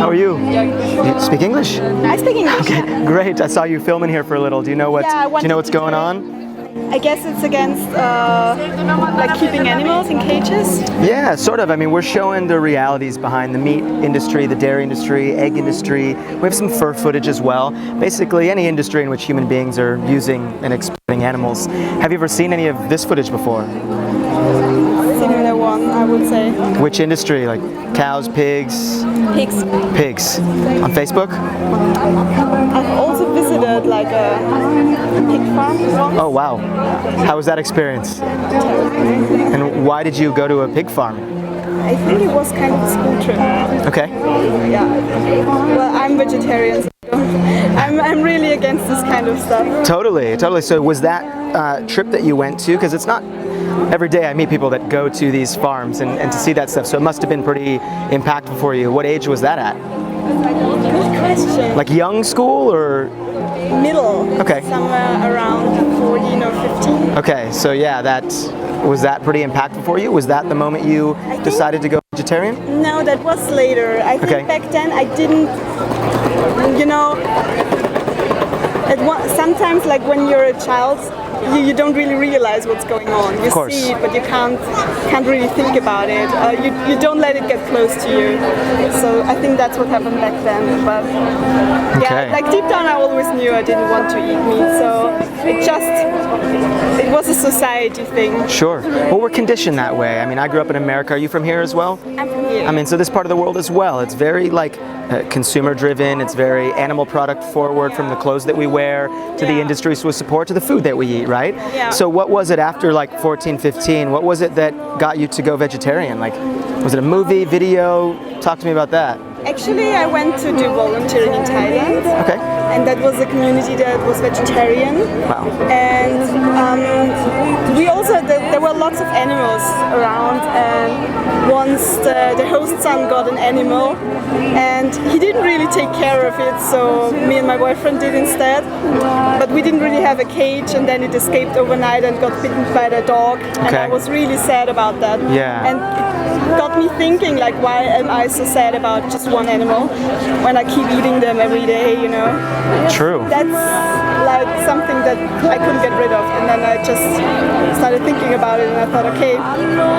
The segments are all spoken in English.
How are you? You speak English? I speak English. Okay, great. I saw you filming here for a little. Do you know what? Yeah, do you know what's going on? I guess it's against like keeping animals in cages. Yeah, sort of. I mean, we're showing the realities behind the meat industry, the dairy industry, egg industry. We have some fur footage as well. Basically, any industry in which human beings are using and exploiting animals. Have you ever seen any of this footage before? Similar one, I would say. Which industry? Like cows, pigs? Pigs. Pigs. On Facebook? I've also visited like a pig farm once. Oh wow. How was that experience? And why did you go to a pig farm? I think it was kind of a school trip. Okay. Yeah. Well, I'm vegetarian, so I'm really against this kind of stuff. Totally, totally. So was that trip that you went to, because it's not every day I meet people that go to these farms and to see that stuff, so it must have been pretty impactful for you. What age was that at? Good question. Like young school or? Middle. Okay. Somewhere around 14 or 15. Okay, so yeah, was that pretty impactful for you? Was that the moment you decided to go vegetarian? No, that was later. I think back then I didn't, you know, sometimes like when you're a child, you don't really realize what's going on. You see it, but you can't really think about it. You don't let it get close to you. So I think that's what happened back then. But yeah, like deep down I always knew I didn't want to eat meat. So it was a society thing. Sure. Well, we're conditioned that way. I mean, I grew up in America. Are you from here as well? I'm from here. I mean, so this part of the world as well. It's very like consumer driven. It's very animal product forward, from the clothes that we wear to the industries we support to the food that we eat, right? Yeah. So what was it after like 14, 15? What was it that got you to go vegetarian? Like, was it a movie, video? Talk to me about that. Actually, I went to do volunteering in Thailand. Okay. And that was a community that was vegetarian. Wow. And we also, there were lots of animals around, and once the host son got an animal and he didn't really take care of it, so me and my boyfriend did instead. But we didn't really have a cage, and then it escaped overnight and got bitten by the dog. And I was really sad about that. Yeah. And it got me thinking, like, why am I so sad about just one animal when I keep eating them every day, you know? True. That's like something that I couldn't get rid of, and then I just started thinking about it, and I thought, okay,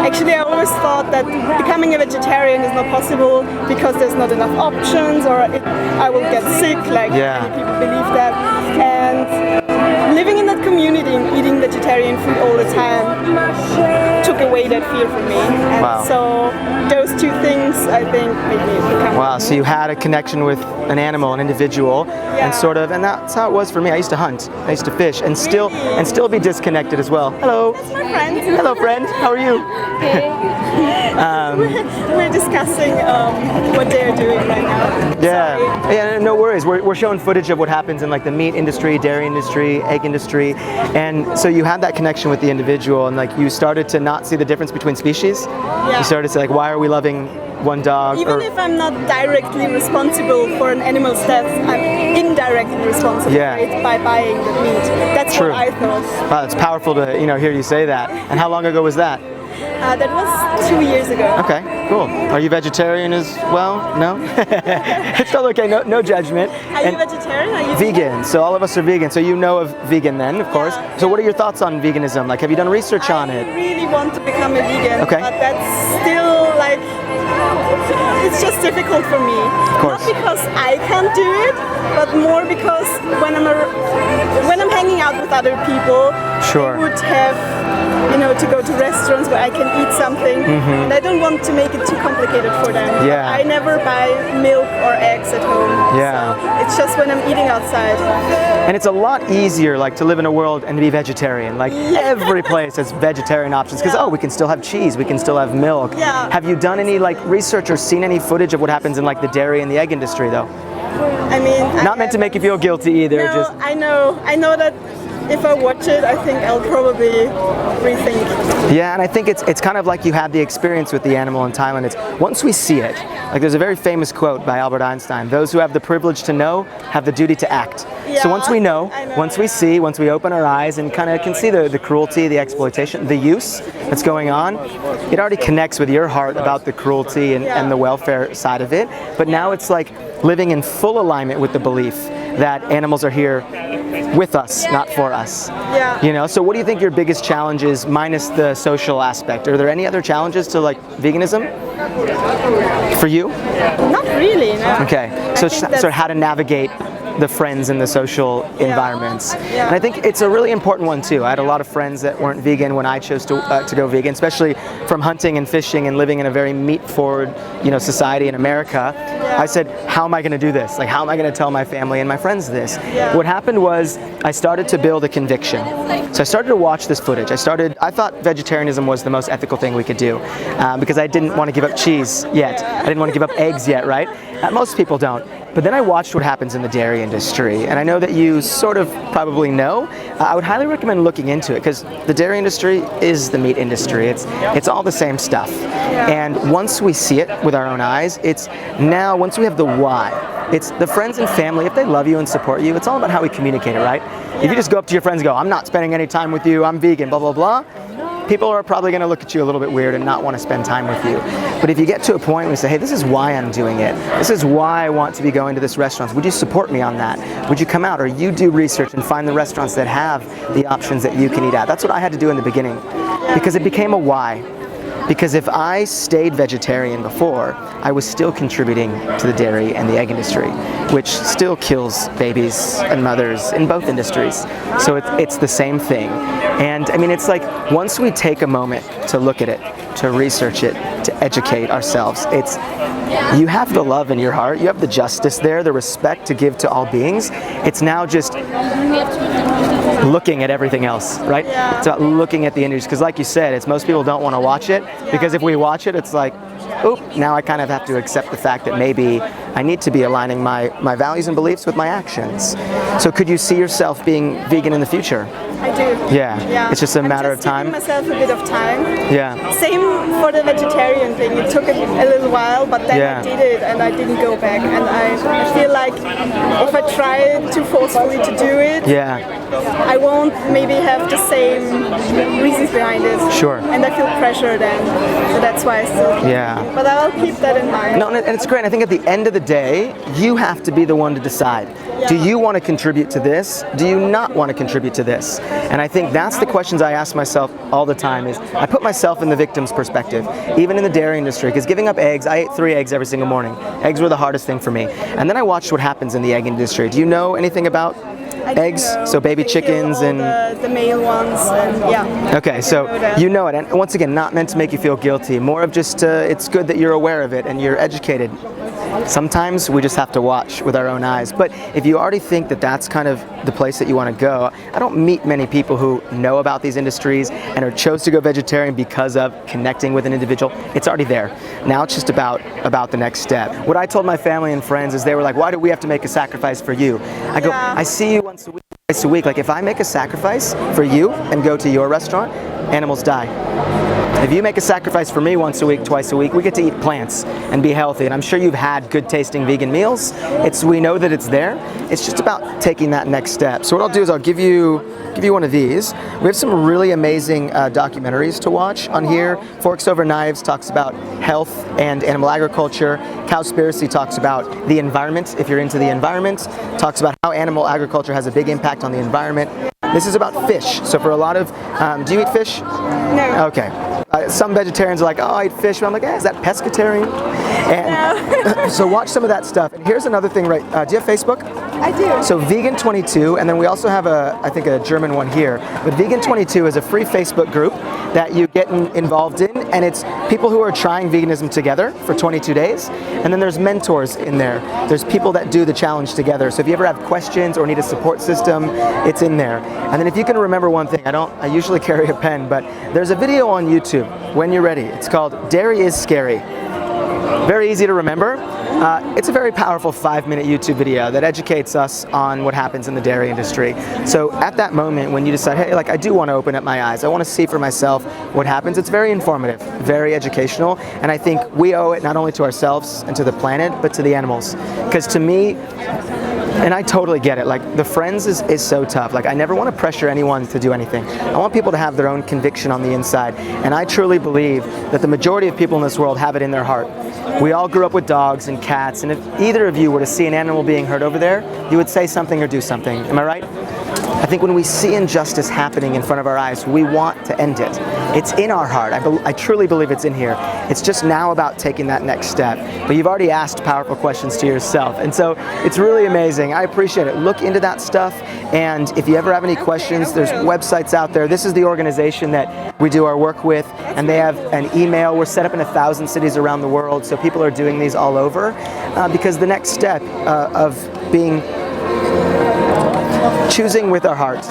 actually I always thought that becoming a vegetarian is not possible because there's not enough options, or I will get sick, like many people believe that. And living in that community and eating vegetarian food all the time took away that fear from me. And so those two things, I think, made me become. Wow, so you had a connection with an animal, an individual, and that's how it was for me. I used to hunt, I used to fish, and still be disconnected as well. Hello. That's my friend. Hello, friend. How are you? Hey. We're discussing what they're doing right now. Yeah, yeah, no worries. We're showing footage of what happens in like the meat industry, dairy industry, egg industry, and so you had that connection with the individual, and like you started to not see the difference between species. Yeah. You started to say, like, why are we loving one dog? Even if I'm not directly responsible for an animal's death, I'm indirectly responsible for it by buying the meat. That's what I thought. Wow, it's powerful to hear you say that. And how long ago was that? That was 2 years ago. Okay, cool. Are you vegetarian as well? No? It's still okay, no judgment. Are you vegetarian? Are you vegan? So all of us are vegan. So you know of vegan then, of course. So what are your thoughts on veganism? Like, have you done research on it? I really want to become a vegan, but that's still like, it's just difficult for me. Of course. Not because I can't do it, but more because when I'm hanging out with other people, I would have, to go to restaurants where I can eat something, and I don't want to make it too complicated for them. Yeah. I never buy milk or eggs at home. Yeah. So it's just when I'm eating outside. And it's a lot easier, like, to live in a world and to be vegetarian. Like, every place has vegetarian options because we can still have cheese, we can still have milk. Yeah. Have you done any like research or seen any footage of what happens in like the dairy and the egg industry though? I mean, not meant to make you feel guilty either. No, I know that if I watch it, I think I'll probably rethink. Yeah, and I think it's kind of like you had the experience with the animal in Thailand. It's once we see it, like there's a very famous quote by Albert Einstein, those who have the privilege to know have the duty to act. Yeah, so once we know, I know, once we see, once we open our eyes and kind of can see the cruelty, the exploitation, the use that's going on, it already connects with your heart about the cruelty and the welfare side of it. But now it's like living in full alignment with the belief that animals are here with us, not for us. Yeah. You know, so what do you think your biggest challenge is, minus the social aspect? Are there any other challenges to like veganism for you? Not really, no. Okay, so how to navigate the friends and the social environments. Yeah. And I think it's a really important one too. I had a lot of friends that weren't vegan when I chose to go vegan, especially from hunting and fishing and living in a very meat-forward, society in America. I said, how am I going to do this? Like, how am I going to tell my family and my friends this? What happened was I started to build a conviction. So I started to watch this footage. I thought vegetarianism was the most ethical thing we could do because I didn't want to give up cheese yet. I didn't want to give up eggs yet, right? Most people don't. But then I watched what happens in the dairy industry, and I know that you sort of probably know. I would highly recommend looking into it because the dairy industry is the meat industry. It's all the same stuff. And once we see it with our own eyes, once we have the why, it's the friends and family. If they love you and support you, it's all about how we communicate it, right? If you just go up to your friends and go, I'm not spending any time with you, I'm vegan, blah, blah, blah, people are probably going to look at you a little bit weird and not want to spend time with you. But if you get to a point where you say, hey, this is why I'm doing it. This is why I want to be going to this restaurant. Would you support me on that? Would you come out? Or you do research and find the restaurants that have the options that you can eat at. That's what I had to do in the beginning because it became a why. Because if I stayed vegetarian before, I was still contributing to the dairy and the egg industry, which still kills babies and mothers in both industries. So it's the same thing. And I mean, it's like once we take a moment to look at it, to research it, to educate ourselves, you have the love in your heart, you have the justice there, the respect to give to all beings. It's now just looking at everything else, right? It's about looking at the industry, because like you said, most people don't want to watch it, because if we watch it, it's like, oop, now I kind of have to accept the fact that maybe I need to be aligning my values and beliefs with my actions. So could you see yourself being vegan in the future? I do. Yeah. It's just a matter of time. I'm just giving myself a bit of time. Yeah. Same for the vegetarian thing. It took a little while, but then I did it and I didn't go back. And I feel like if I try too forcefully to do it, I won't maybe have the same reasons behind it. Sure. And I feel pressure then. So that's why I still keep. But I'll keep that in mind. No, and it's great. I think at the end of the day, you have to be the one to decide. Do you want to contribute to this? Do you not want to contribute to this? And I think that's the questions I ask myself all the time is I put myself in the victim's perspective, even in the dairy industry, because giving up eggs, I ate 3 eggs every single morning. Eggs were the hardest thing for me. And then I watched what happens in the egg industry. Do you know anything about eggs? So baby chickens and the male ones and Okay, so you know it. And once again, not meant to make you feel guilty. More of just it's good that you're aware of it and you're educated. Sometimes we just have to watch with our own eyes. But if you already think that that's kind of the place that you want to go, I don't meet many people who know about these industries and are chose to go vegetarian because of connecting with an individual. It's already there. Now it's just about the next step. What I told my family and friends is they were like, why do we have to make a sacrifice for you? I go, I see you once a week, twice a week. Like if I make a sacrifice for you and go to your restaurant, animals die. If you make a sacrifice for me once a week, twice a week, we get to eat plants and be healthy. And I'm sure you've had good tasting vegan meals. We know that it's there. It's just about taking that next step. So what I'll do is I'll give you one of these. We have some really amazing documentaries to watch on here. Forks Over Knives talks about health and animal agriculture. Cowspiracy talks about the environment, if you're into the environment. Talks about how animal agriculture has a big impact on the environment. This is about fish. So for a lot of, do you eat fish? No. Okay. Some vegetarians are like, oh, I eat fish. But I'm like, is that pescatarian? And No. so watch some of that stuff. And here's another thing, right? Do you have Facebook? I do. So Vegan22, and then we also have I think a German one here. But Vegan22 is a free Facebook group that you get involved in, and it's people who are trying veganism together for 22 days. And then there's mentors in there. There's people that do the challenge together. So if you ever have questions or need a support system, it's in there. And then if you can remember one thing, I usually carry a pen, but there's a video on YouTube when you're ready. It's called Dairy is Scary. very easy to remember. It's a very powerful 5-minute YouTube video that educates us on what happens in the dairy industry. So at that moment when you decide, hey, like I do want to open up my eyes, I want to see for myself what happens, it's very informative, very educational, and I think we owe it not only to ourselves and to the planet, but to the animals. Because to me, and I totally get it, like the Friends is so tough. Like I never want to pressure anyone to do anything. I want people to have their own conviction on the inside. And I truly believe that the majority of people in this world have it in their heart. We all grew up with dogs and cats, and if either of you were to see an animal being hurt over there, you would say something or do something. Am I right? I think when we see injustice happening in front of our eyes, we want to end it. It's in our heart. I truly believe it's in here. It's just now about taking that next step. But you've already asked powerful questions to yourself, and so it's really amazing. I appreciate it. Look into that stuff, and if you ever have any questions, there's websites out there. This is the organization that we do our work with, and they have an email. We're set up in 1,000 cities around the world, so people are doing these all over, because the next step of being choosing with our heart,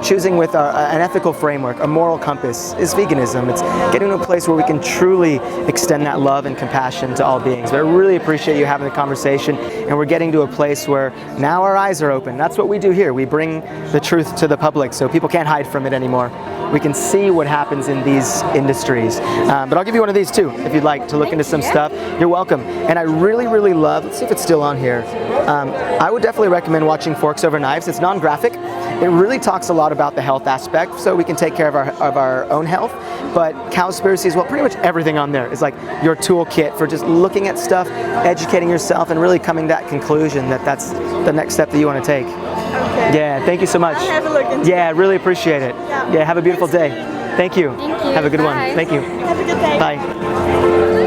choosing with an ethical framework, a moral compass, is veganism. It's getting to a place where we can truly extend that love and compassion to all beings. But I really appreciate you having the conversation, and we're getting to a place where now our eyes are open. That's what we do here. We bring the truth to the public so people can't hide from it anymore. We can see what happens in these industries. But I'll give you one of these too, if you'd like to look into some stuff. You're welcome. And I really, really love, let's see if it's still on here. I would definitely recommend watching Forks Over Knives. It's non-graphic. It really talks a lot about the health aspect, so we can take care of our own health. But Cowspiracy, well, pretty much everything on there is like your toolkit for just looking at stuff, educating yourself, and really coming to that conclusion that that's the next step that you want to take. Okay. Yeah, thank you so much. I'll have a look into I really appreciate it. Yeah, have a beautiful day. Thank you. Thank you. Have a good one. Bye. Thank you. Have a good day. Bye.